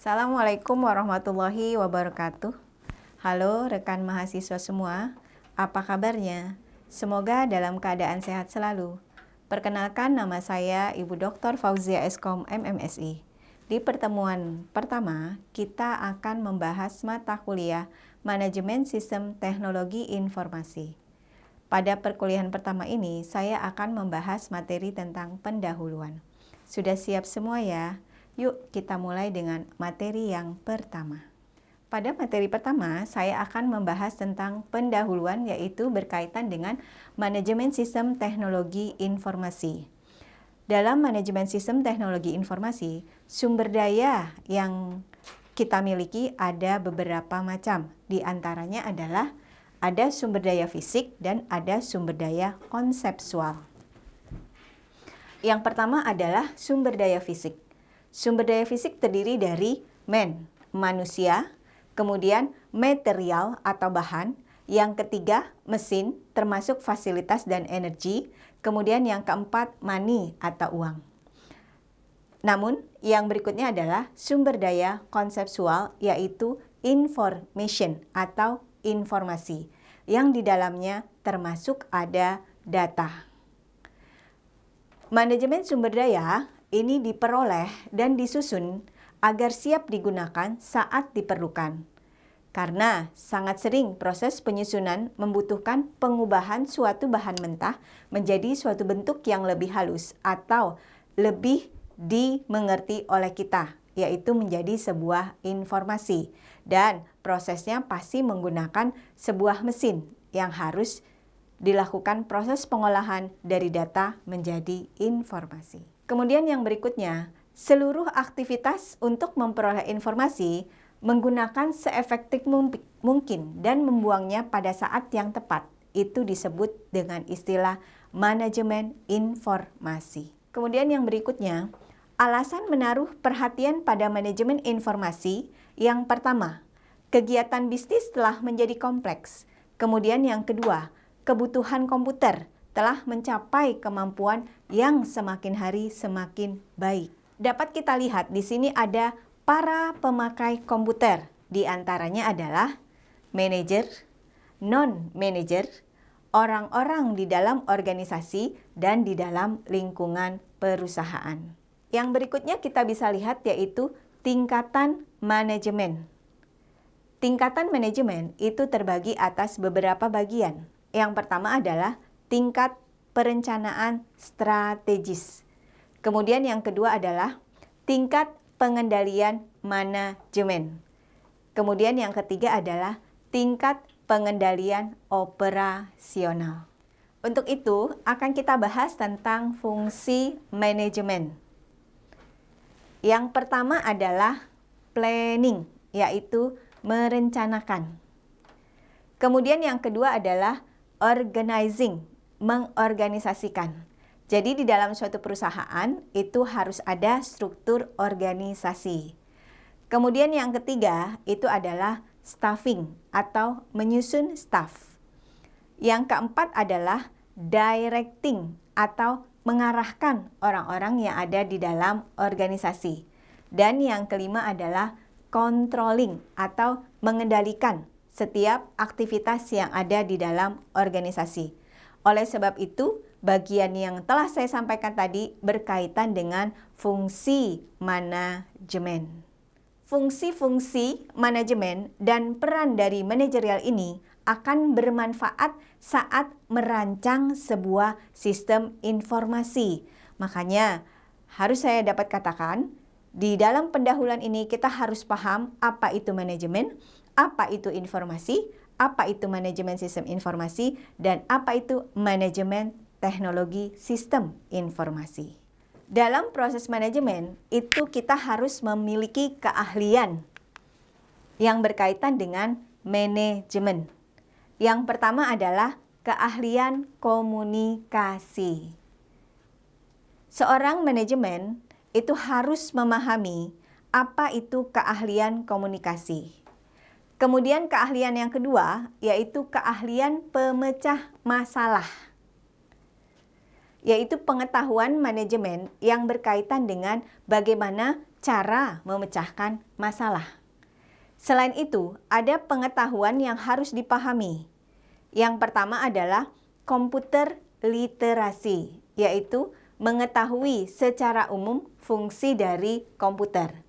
Assalamualaikum warahmatullahi wabarakatuh. Halo rekan mahasiswa semua, apa kabarnya? Semoga dalam keadaan sehat selalu. Perkenalkan, nama saya Ibu Dr. Fauzia Eskom MMSI. Di pertemuan pertama, kita akan membahas mata kuliah Manajemen Sistem Teknologi Informasi. Pada perkuliahan pertama ini, saya akan membahas materi tentang pendahuluan. Sudah siap semua ya? Yuk kita mulai dengan materi yang pertama. Pada materi pertama, saya akan membahas tentang pendahuluan, yaitu berkaitan dengan manajemen sistem teknologi informasi. Dalam manajemen sistem teknologi informasi, sumber daya yang kita miliki ada beberapa macam. Di antaranya adalah ada sumber daya fisik dan ada sumber daya konseptual. Yang pertama adalah sumber daya fisik. Sumber daya fisik terdiri dari manusia, kemudian material atau bahan, yang ketiga mesin termasuk fasilitas dan energi, kemudian yang keempat money atau uang. Namun yang berikutnya adalah sumber daya konseptual, yaitu information atau informasi, yang di dalamnya termasuk ada data. Manajemen sumber daya ini diperoleh dan disusun agar siap digunakan saat diperlukan. Karena sangat sering proses penyusunan membutuhkan pengubahan suatu bahan mentah menjadi suatu bentuk yang lebih halus atau lebih dimengerti oleh kita, yaitu menjadi sebuah informasi. Dan prosesnya pasti menggunakan sebuah mesin yang harus dilakukan proses pengolahan dari data menjadi informasi. Kemudian yang berikutnya, seluruh aktivitas untuk memperoleh informasi menggunakan seefektif mungkin dan membuangnya pada saat yang tepat. Itu disebut dengan istilah manajemen informasi. Kemudian yang berikutnya, alasan menaruh perhatian pada manajemen informasi. Yang pertama, kegiatan bisnis telah menjadi kompleks. Kemudian yang kedua, kebutuhan komputer telah mencapai kemampuan yang semakin hari semakin baik. Dapat kita lihat di sini ada para pemakai komputer. Di antaranya adalah manajer, non-manajer, orang-orang di dalam organisasi dan di dalam lingkungan perusahaan. Yang berikutnya kita bisa lihat yaitu tingkatan manajemen. Tingkatan manajemen itu terbagi atas beberapa bagian. Yang pertama adalah tingkat perencanaan strategis. Kemudian yang kedua adalah tingkat pengendalian manajemen. Kemudian yang ketiga adalah tingkat pengendalian operasional. Untuk itu akan kita bahas tentang fungsi manajemen. Yang pertama adalah planning, yaitu merencanakan. Kemudian yang kedua adalah organizing, mengorganisasikan. Jadi di dalam suatu perusahaan itu harus ada struktur organisasi. Kemudian yang ketiga itu adalah staffing atau menyusun staff. Yang keempat adalah directing atau mengarahkan orang-orang yang ada di dalam organisasi. Dan yang kelima adalah controlling atau mengendalikan setiap aktivitas yang ada di dalam organisasi. Oleh sebab itu, bagian yang telah saya sampaikan tadi berkaitan dengan fungsi manajemen. Fungsi-fungsi manajemen dan peran dari manajerial ini akan bermanfaat saat merancang sebuah sistem informasi. Makanya, harus saya dapat katakan, di dalam pendahuluan ini kita harus paham apa itu manajemen, apa itu informasi, apa itu manajemen sistem informasi, dan apa itu manajemen teknologi sistem informasi. Dalam proses manajemen, itu kita harus memiliki keahlian yang berkaitan dengan manajemen. Yang pertama adalah keahlian komunikasi. Seorang manajemen itu harus memahami apa itu keahlian komunikasi. Kemudian keahlian yang kedua yaitu keahlian pemecah masalah, yaitu pengetahuan manajemen yang berkaitan dengan bagaimana cara memecahkan masalah. Selain itu, ada pengetahuan yang harus dipahami. Yang pertama adalah komputer literasi, yaitu mengetahui secara umum fungsi dari komputer.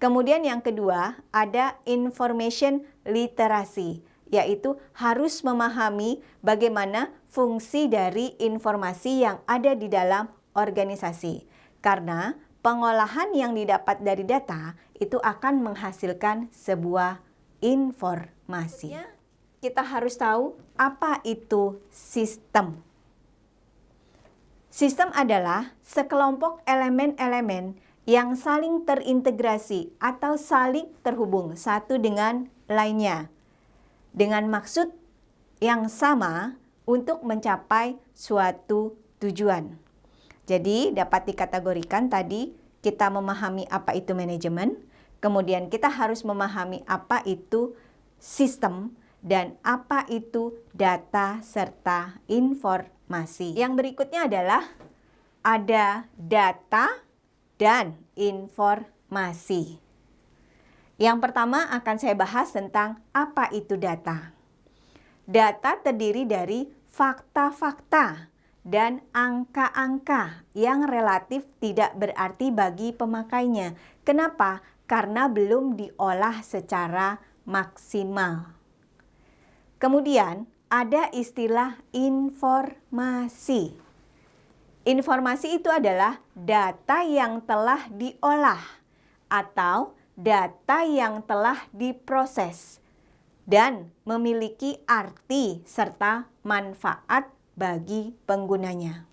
Kemudian yang kedua, ada information literasi, yaitu harus memahami bagaimana fungsi dari informasi yang ada di dalam organisasi. Karena pengolahan yang didapat dari data itu akan menghasilkan sebuah informasi. Kita harus tahu apa itu sistem. Sistem adalah sekelompok elemen-elemen yang saling terintegrasi atau saling terhubung satu dengan lainnya dengan maksud yang sama untuk mencapai suatu tujuan. Jadi dapat dikategorikan tadi kita memahami apa itu manajemen, kemudian kita harus memahami apa itu sistem dan apa itu data serta informasi. Yang berikutnya adalah ada data dan informasi. Yang pertama akan saya bahas tentang apa itu data. Data terdiri dari fakta-fakta dan angka-angka yang relatif tidak berarti bagi pemakainya. Kenapa? Karena belum diolah secara maksimal. Kemudian ada istilah informasi. Informasi itu adalah data yang telah diolah atau data yang telah diproses dan memiliki arti serta manfaat bagi penggunanya.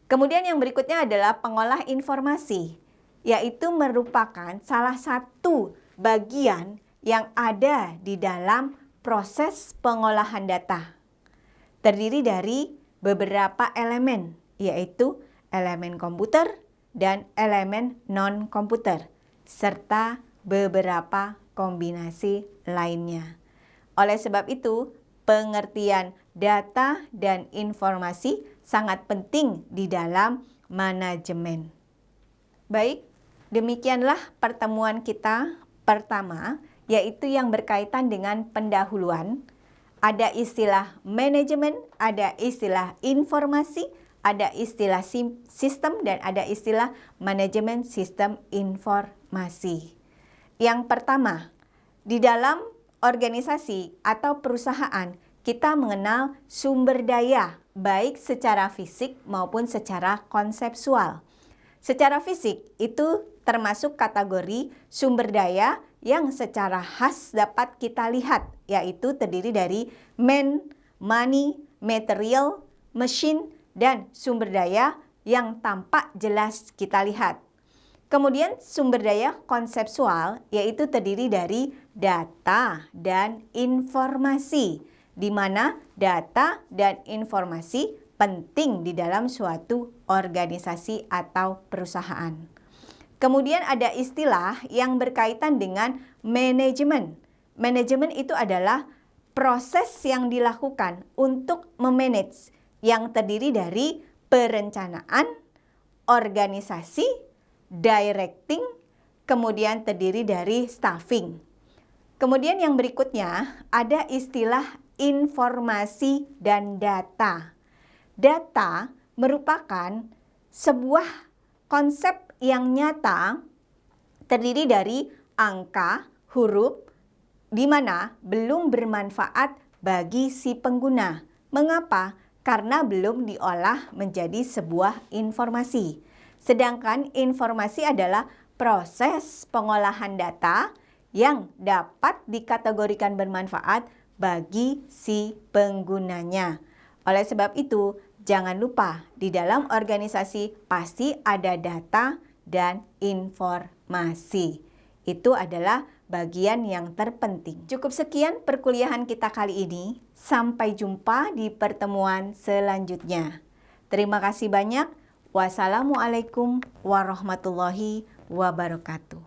Kemudian yang berikutnya adalah pengolah informasi, yaitu merupakan salah satu bagian yang ada di dalam proses pengolahan data. Terdiri dari beberapa elemen, yaitu elemen komputer dan elemen non-komputer, serta beberapa kombinasi lainnya. Oleh sebab itu, pengertian data dan informasi sangat penting di dalam manajemen. Baik, demikianlah pertemuan kita pertama, yaitu yang berkaitan dengan pendahuluan. Ada istilah manajemen, ada istilah informasi, ada istilah sistem, dan ada istilah manajemen sistem informasi. Yang pertama, di dalam organisasi atau perusahaan, kita mengenal sumber daya, baik secara fisik maupun secara konseptual. Secara fisik, itu termasuk kategori sumber daya yang secara khas dapat kita lihat, yaitu terdiri dari money, material, mesin, dan sumber daya yang tampak jelas kita lihat. Kemudian sumber daya konseptual yaitu terdiri dari data dan informasi, di mana data dan informasi penting di dalam suatu organisasi atau perusahaan. Kemudian ada istilah yang berkaitan dengan manajemen. Manajemen itu adalah proses yang dilakukan untuk memanage, yang terdiri dari perencanaan, organisasi, directing, kemudian terdiri dari staffing. Kemudian yang berikutnya ada istilah informasi dan data. Data merupakan sebuah konsep yang nyata terdiri dari angka, huruf, di mana belum bermanfaat bagi si pengguna. Mengapa? Karena belum diolah menjadi sebuah informasi. Sedangkan informasi adalah proses pengolahan data yang dapat dikategorikan bermanfaat bagi si penggunanya. Oleh sebab itu, jangan lupa di dalam organisasi pasti ada data dan informasi. Itu adalah bagian yang terpenting. Cukup sekian perkuliahan kita kali ini. Sampai jumpa di pertemuan selanjutnya. Terima kasih banyak. Wassalamualaikum warahmatullahi wabarakatuh.